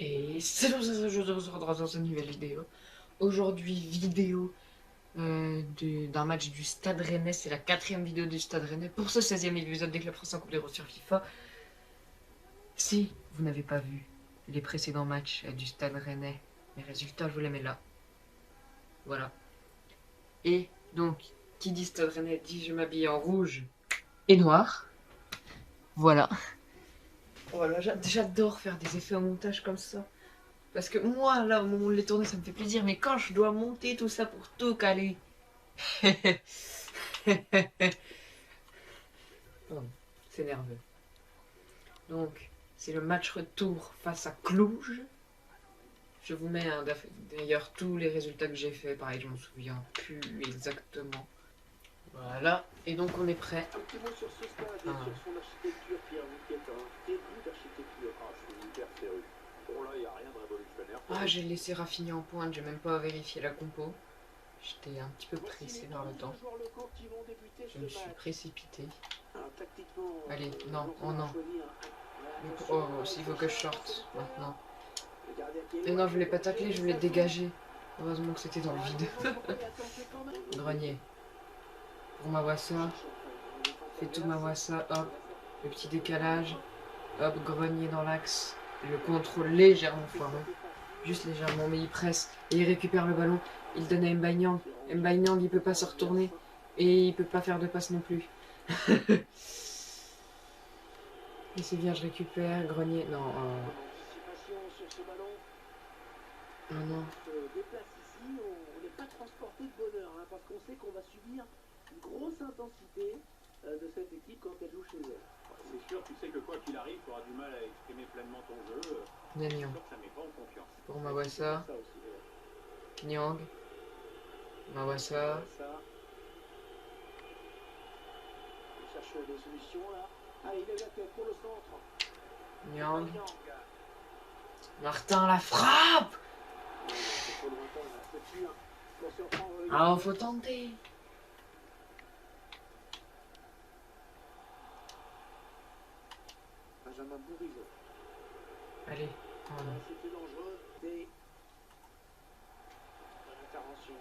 Et c'est dans une nouvelle vidéo. Aujourd'hui, vidéo d'un match du Stade Rennais. C'est la 4e vidéo du Stade Rennais pour ce 16e épisode des Clubs français en Coupe d'Europe sur FIFA. Si vous n'avez pas vu les précédents matchs du Stade Rennais, les résultats, je vous les mets là. Voilà. Et donc, qui dit Stade Rennais dit je m'habille en rouge et noir. Voilà. Voilà, j'adore faire des effets au montage comme ça. Parce que moi, là, au moment de les tourner, ça me fait plaisir. Mais quand je dois monter tout ça pour tout caler... Pardon, c'est nerveux. Donc, c'est le match retour face à Cluj. Je vous mets d'ailleurs tous les résultats que j'ai fait. Pareil, je m'en souviens plus exactement. Voilà, et donc on est prêt. Un petit mot sur ce stade et sur son architecture, Pierre, qui est un début d'architecture. Ah, je suis hyper féru. Bon, là, il n'y a rien de révolutionnaire. Ah, j'ai laissé Rafinha en pointe, j'ai même pas vérifié la compo. J'étais un petit peu pressé par le temps. Je me suis précipité. Allez, non, oh non. Oh, s'il faut que je sorte maintenant. Et non, je voulais pas tacler, je voulais dégager. Heureusement que c'était dans le vide. Grenier. Pour Mawassa. Fais tout Mawassa, hop. Le petit décalage. Hop, Grenier dans l'axe. Le contrôle légèrement foireux. Juste légèrement, mais il presse. Et il récupère le ballon. Il donne à Mbaye-Niang. Mbaye-Niang, il peut pas se retourner. Et il peut pas faire de passe non plus. Et c'est bien, je récupère. Grenier, non. Oh non. On n'est pas transporté de bonheur, hein, parce qu'on sait qu'on va subir une grosse intensité de cette équipe quand elle joue chez elle. C'est sûr, tu sais que quoi qu'il arrive, tu auras du mal à exprimer pleinement ton jeu. C'est sûr que ça met pas en confiance. Pour Mawassa. Niang. Mawassa. Il cherche des solutions là. Ah, il est là pour le centre. Niang. Martin, la frappe! Ah, faut tenter. Benjamin Bourigeau. Allez. C'était dangereux. Des intervention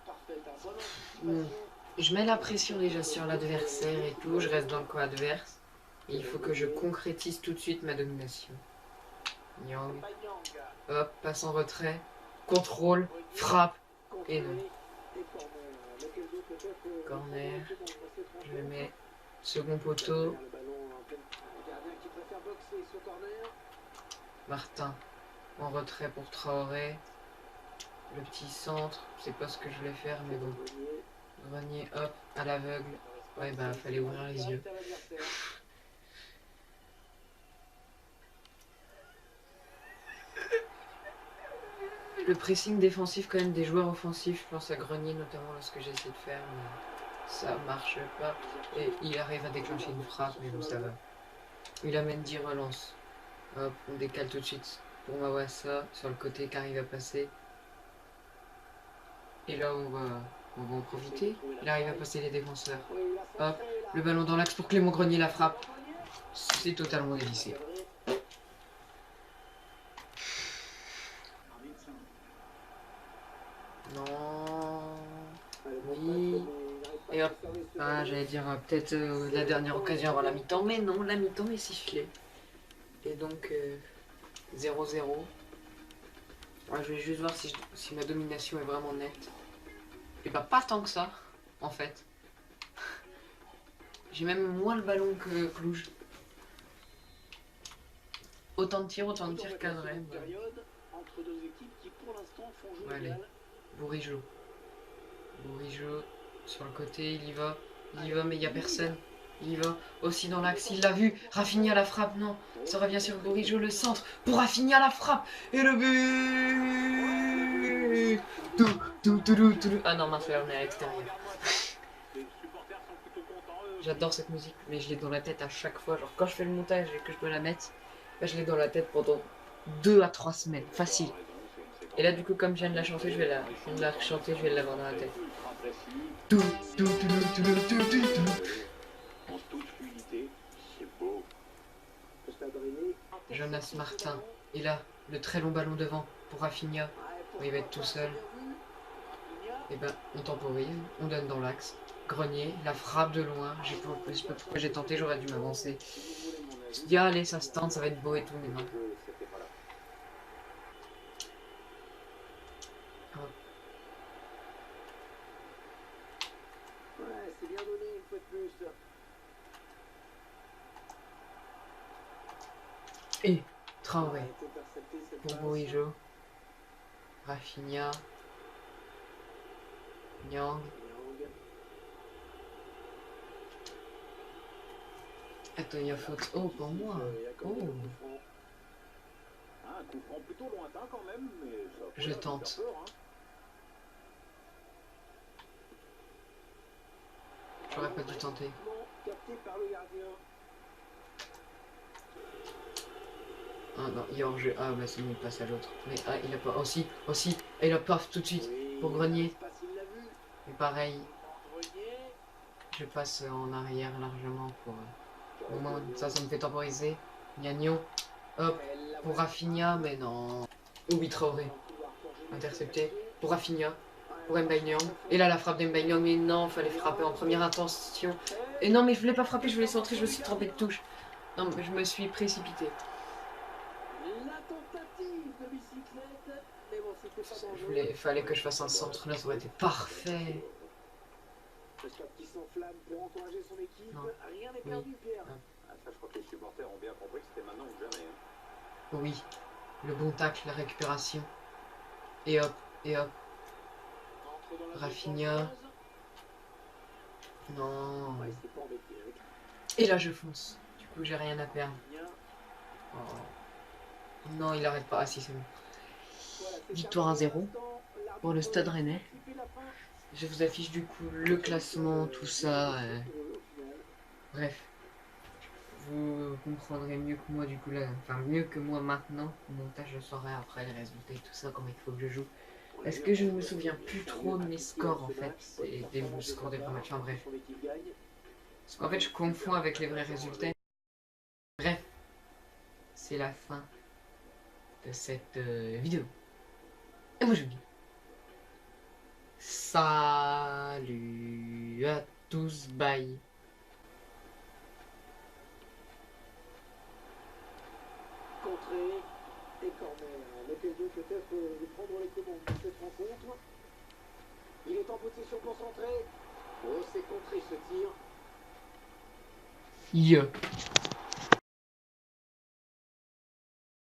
parfaite. Bonne anticipation. Je mets la pression déjà sur l'adversaire et tout. Je reste dans le coin adverse. Et il faut que je concrétise tout de suite ma domination. Niang. Hop, passe en retrait. Contrôle. Frappe. Et non. Corner. Je le mets. Second poteau. Martin. En retrait pour Traoré. Le petit centre. C'est pas ce que je voulais faire, mais bon. Grenier, hop, à l'aveugle. Ouais, bah, fallait ouvrir les yeux. Le pressing défensif quand même des joueurs offensifs, je pense à Grenier notamment lorsque j'ai essayé de faire, mais ça marche pas. Et il arrive à déclencher une frappe, mais bon ça va. Il amène 10 relances. Hop, on décale tout de suite pour Mawassa sur le côté qui arrive à passer. Et là on va en profiter. Il arrive à passer les défenseurs. Hop, le ballon dans l'axe pour Clément Grenier, la frappe. C'est totalement dévissé. Non. Oui. Et hop. Ah, j'allais dire peut-être la dernière occasion avant la mi-temps. Mais non, la mi-temps est sifflée. Et donc 0-0. Ouais, je vais juste voir si ma domination est vraiment nette. Et bah pas tant que ça, en fait. J'ai même moins le ballon que Cluj. Autant de tirs cadrés. Ouais, allez. Bourigeau. Bourigeau sur le côté, il y va, mais il n'y a personne. Il y va aussi dans l'axe, il l'a vu. Rafinha la frappe, non. Ça revient sur Bourigeau, le centre. Pour Rafinha la frappe. Et le but. Ah non, mince, là on est à l'extérieur. J'adore cette musique, mais je l'ai dans la tête à chaque fois. Genre quand je fais le montage et que je dois la mettre, bah, je l'ai dans la tête pendant 2 à 3 semaines, facile. Et là du coup comme je viens de la chanter, je vais la chanter, je vais l'avoir dans la tête. Jonas Martin. Et là, le très long ballon devant pour Rafinha. Où il va être tout seul. Et ben, on temporise, on donne dans l'axe. Grenier, la frappe de loin. Je sais pas pourquoi j'ai tenté, j'aurais dû m'avancer. Je me dis, ah, allez, ça se tente, ça va être beau et tout, mais non. Ouais, c'est bien donné une fois de plus. Et Traoré pour Bourigeau. Rafinha. Nyang. Attends, il y a faute. Oh, pour moi. Oh. Un coup franc plutôt lointain quand même, mais ça Je tente. peur, hein. J'aurais pas dû tenter. Capté par le gardien. Ah non, il y a hors-jeu. Ah bah c'est mieux, il passe à l'autre. Mais ah, il a pas. Aussi. Et il a paf tout de suite pour Grenier. Et pareil. Je passe en arrière largement pour. Au moins, ça me fait temporiser. Gnagnon. Hop. Pour Rafinha, mais non. Oui, Traoré. Intercepté. Pour Rafinha. Pour Mbaye-Niang. Et là, la frappe d'Mbaye-Niang. Mais non, fallait frapper en première intention. Et non, mais je voulais pas frapper, je voulais centrer, je me suis trompé de touche. Non, mais je me suis précipité. Fallait que je fasse un centre, là, ça aurait été parfait. Non. Oui. Ça, je crois que les supporters ont bien compris que c'était maintenant ou jamais. Oui. Le bon tacle, la récupération. Et hop, et hop. Rafinha. Non. Et là, je fonce. Du coup, j'ai rien à perdre. Oh. Non, il arrête pas. Ah si, c'est bon. Victoire 1-0 pour le Stade Rennais. Je vous affiche du coup le classement, tout ça. Bref. Vous comprendrez mieux que moi du coup là. Enfin, mieux que moi maintenant. Au montage, je saurai après les résultats et tout ça, comment il faut que je joue. Parce que je ne me souviens plus trop de mes scores en fait. Et des scores des vrais matchs. Enfin bref. Parce qu'en fait, je confonds avec les vrais résultats. Bref. C'est la fin de cette vidéo. Et moi je vous dis salut à tous, bye. Contré et corner. L'occasion peut-être de prendre les commandes de cette rencontre. Il est en position concentrée. Oh, c'est contré ce tir. Yeah.